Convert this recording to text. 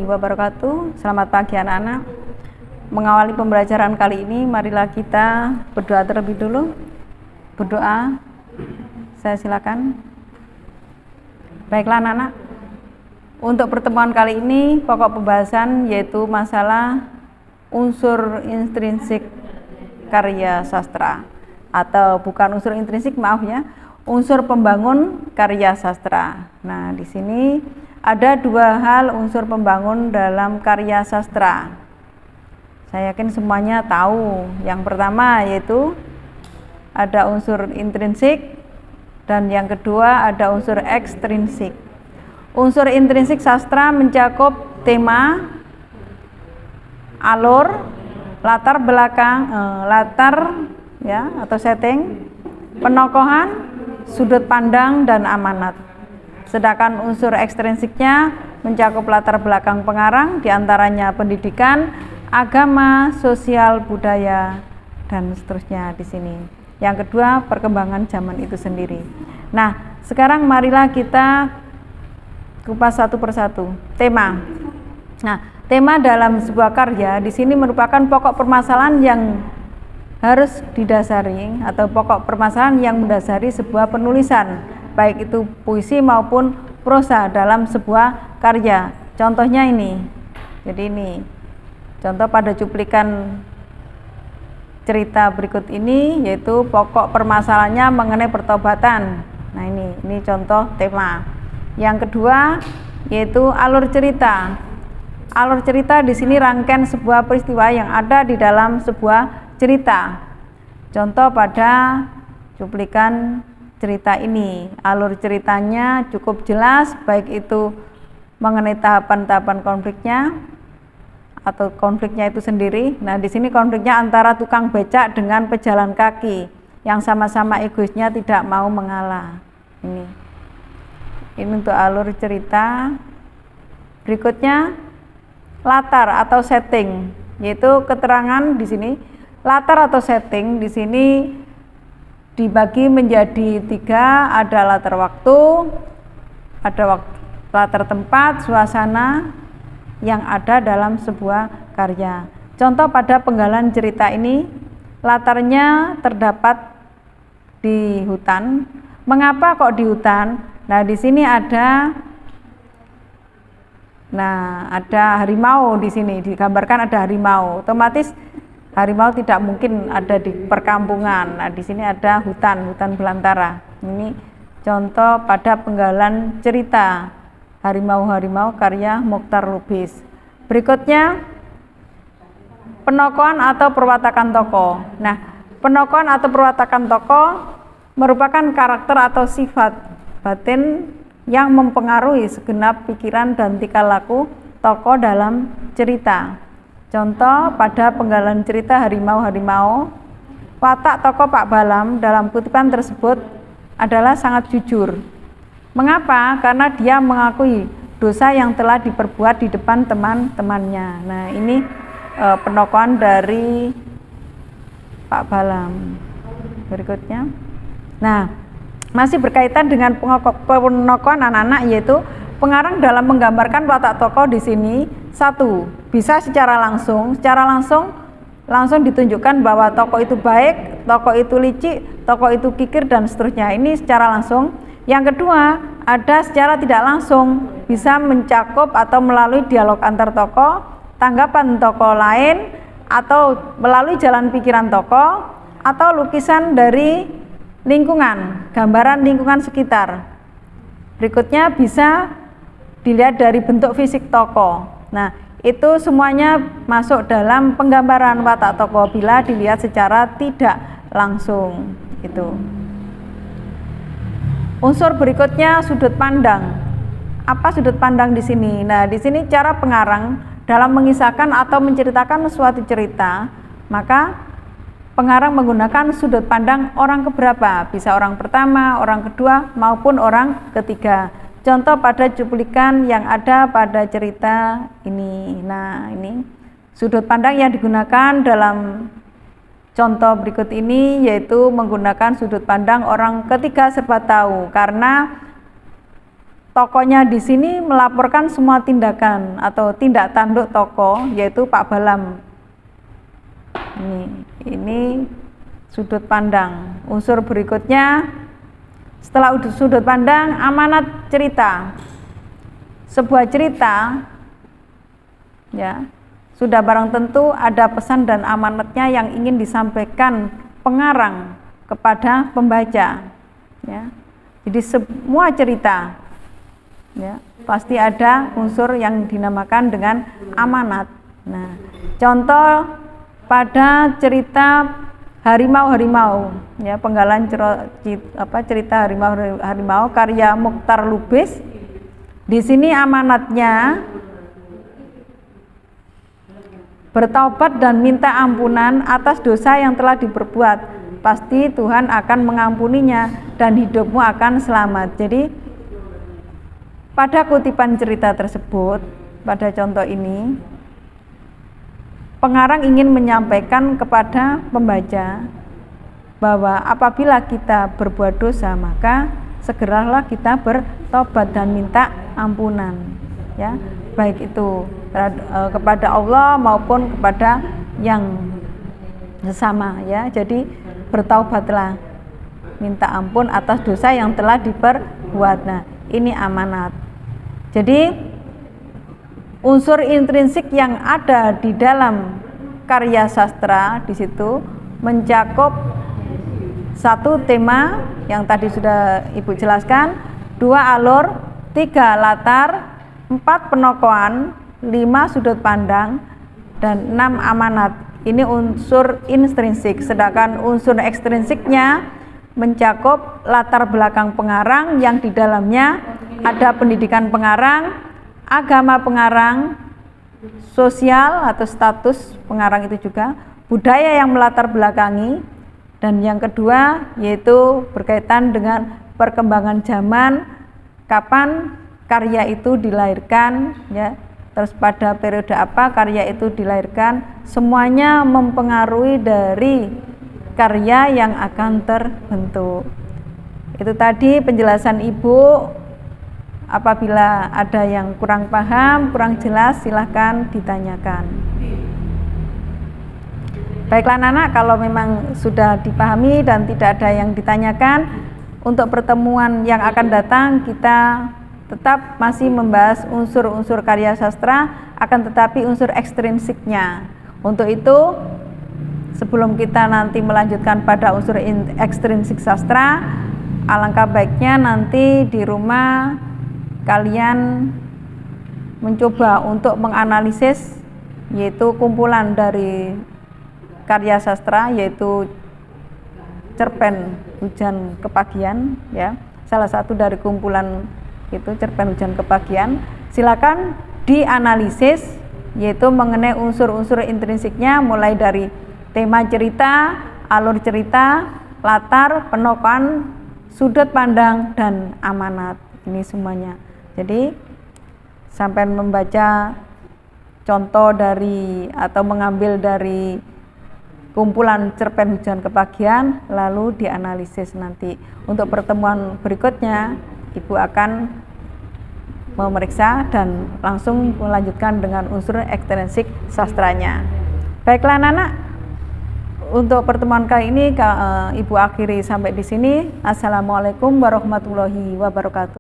wabarakatuh. Selamat pagi anak-anak. Mengawali pembelajaran kali ini, marilah kita berdoa terlebih dulu. Berdoa, saya silakan. Baiklah anak-anak, untuk pertemuan kali ini pokok pembahasan yaitu masalah unsur intrinsik karya sastra, atau bukan unsur intrinsik, maaf ya, unsur pembangun karya sastra. Nah, di sini ada dua hal unsur pembangun dalam karya sastra. Saya yakin semuanya tahu. Yang pertama yaitu ada unsur intrinsik dan yang kedua ada unsur ekstrinsik. Unsur intrinsik sastra mencakup tema, alur, latar belakang, ya atau setting, penokohan, sudut pandang dan amanat. Sedangkan unsur ekstrinsiknya mencakup latar belakang pengarang, diantaranya pendidikan, agama, sosial, budaya, dan seterusnya di sini. Yang kedua, perkembangan zaman itu sendiri. Nah, sekarang marilah kita kupas satu persatu. Tema. Nah, tema dalam sebuah karya di sini merupakan pokok permasalahan yang harus didasari atau pokok permasalahan yang mendasari sebuah penulisan, baik itu puisi maupun prosa dalam sebuah karya. Contohnya ini. Jadi ini contoh pada cuplikan cerita berikut ini, yaitu pokok permasalahannya mengenai pertobatan. Nah, ini contoh tema. Yang kedua yaitu alur cerita. Alur cerita di sini rangkaian sebuah peristiwa yang ada di dalam sebuah cerita. Contoh pada cuplikan cerita ini, alur ceritanya cukup jelas, baik itu mengenai tahapan-tahapan konfliknya atau konfliknya itu sendiri. Nah, di sini konfliknya antara tukang becak dengan pejalan kaki yang sama-sama egoisnya tidak mau mengalah. Ini untuk alur cerita. Berikutnya latar atau setting, yaitu keterangan di sini. Latar atau setting di sini dibagi menjadi tiga, ada latar waktu, ada latar tempat, suasana yang ada dalam sebuah karya. Contoh pada penggalan cerita ini, latarnya terdapat di hutan. Mengapa kok di hutan? Nah, di sini ada harimau di sini, digambarkan ada harimau. Otomatis harimau tidak mungkin ada di perkampungan. Nah, di sini ada hutan belantara. Ini contoh pada penggalan cerita Harimau-Harimau karya Mokhtar Lubis. Berikutnya penokohan atau perwatakan tokoh. Nah, penokohan atau perwatakan tokoh merupakan karakter atau sifat batin yang mempengaruhi segenap pikiran dan tingkah laku tokoh dalam cerita. Contoh pada penggalan cerita Harimau-Harimau, watak tokoh Pak Balam dalam kutipan tersebut adalah sangat jujur. Mengapa? Karena dia mengakui dosa yang telah diperbuat di depan teman-temannya. Nah, ini penokohan dari Pak Balam. Berikutnya. Nah, masih berkaitan dengan penokohan anak-anak, yaitu pengarang dalam menggambarkan watak tokoh di sini. Satu, bisa secara langsung ditunjukkan bahwa tokoh itu baik, tokoh itu licik, tokoh itu kikir dan seterusnya. Ini secara langsung. Yang kedua, ada secara tidak langsung, bisa mencakup atau melalui dialog antar tokoh, tanggapan tokoh lain, atau melalui jalan pikiran tokoh, atau lukisan dari lingkungan, gambaran lingkungan sekitar. Berikutnya bisa dilihat dari bentuk fisik tokoh. Nah, itu semuanya masuk dalam penggambaran watak tokoh bila dilihat secara tidak langsung. Itu. Unsur berikutnya sudut pandang. Apa sudut pandang di sini? Nah, di sini cara pengarang dalam mengisahkan atau menceritakan suatu cerita, maka pengarang menggunakan sudut pandang orang keberapa, bisa orang pertama, orang kedua, maupun orang ketiga. Contoh pada cuplikan yang ada pada cerita ini. Nah, ini sudut pandang yang digunakan dalam contoh berikut ini, yaitu menggunakan sudut pandang orang ketiga serba tahu, karena tokohnya di sini melaporkan semua tindakan atau tindak tanduk tokoh, yaitu Pak Balam. Ini sudut pandang. Unsur berikutnya setelah sudut pandang, amanat cerita. Sebuah cerita ya, sudah barang tentu ada pesan dan amanatnya yang ingin disampaikan pengarang kepada pembaca ya. Jadi semua cerita ya, pasti ada unsur yang dinamakan dengan amanat. Nah, contoh pada cerita harimau-harimau ya, penggalan cerita harimau-harimau karya Mukhtar Lubis. Di sini amanatnya bertaubat dan minta ampunan atas dosa yang telah diperbuat. Pasti Tuhan akan mengampuninya dan hidupmu akan selamat. Jadi pada kutipan cerita tersebut, pada contoh ini, pengarang ingin menyampaikan kepada pembaca bahwa apabila kita berbuat dosa, maka segeralah kita bertobat dan minta ampunan ya, baik itu kepada Allah maupun kepada yang sesama ya. Jadi bertaubatlah, minta ampun atas dosa yang telah diperbuat. Nah, ini amanat. Jadi unsur intrinsik yang ada di dalam karya sastra di situ mencakup satu tema yang tadi sudah Ibu jelaskan, 2 alur, 3 latar, 4 penokohan, 5 sudut pandang, dan 6 amanat. Ini unsur intrinsik, sedangkan unsur ekstrinsiknya mencakup latar belakang pengarang yang di dalamnya ada pendidikan pengarang, agama pengarang, sosial atau status pengarang itu juga, budaya yang melatar belakangi, dan yang kedua yaitu berkaitan dengan perkembangan zaman, kapan karya itu dilahirkan ya, terus pada periode apa karya itu dilahirkan, semuanya mempengaruhi dari karya yang akan terbentuk. Itu tadi penjelasan Ibu. Apabila ada yang kurang paham, kurang jelas, silahkan ditanyakan. Baiklah anak-anak, kalau memang sudah dipahami dan tidak ada yang ditanyakan, untuk pertemuan yang akan datang kita tetap masih membahas unsur-unsur karya sastra, akan tetapi unsur ekstrinsiknya. Untuk itu, sebelum kita nanti melanjutkan pada unsur ekstrinsik sastra, alangkah baiknya nanti di rumah kalian mencoba untuk menganalisis yaitu kumpulan dari karya sastra, yaitu cerpen Hujan Kepagian ya, salah satu dari kumpulan itu cerpen Hujan Kepagian. Silakan dianalisis yaitu mengenai unsur-unsur intrinsiknya, mulai dari tema cerita, alur cerita, latar, penokohan, sudut pandang, dan amanat. Ini semuanya. Jadi sampai membaca contoh dari atau mengambil dari kumpulan cerpen Hujan Kepagian lalu dianalisis. Nanti untuk pertemuan berikutnya Ibu akan memeriksa dan langsung melanjutkan dengan unsur ekstrinsik sastranya. Baiklah anak-anak, untuk pertemuan kali ini Ibu akhiri sampai di sini. Assalamualaikum warahmatullahi wabarakatuh.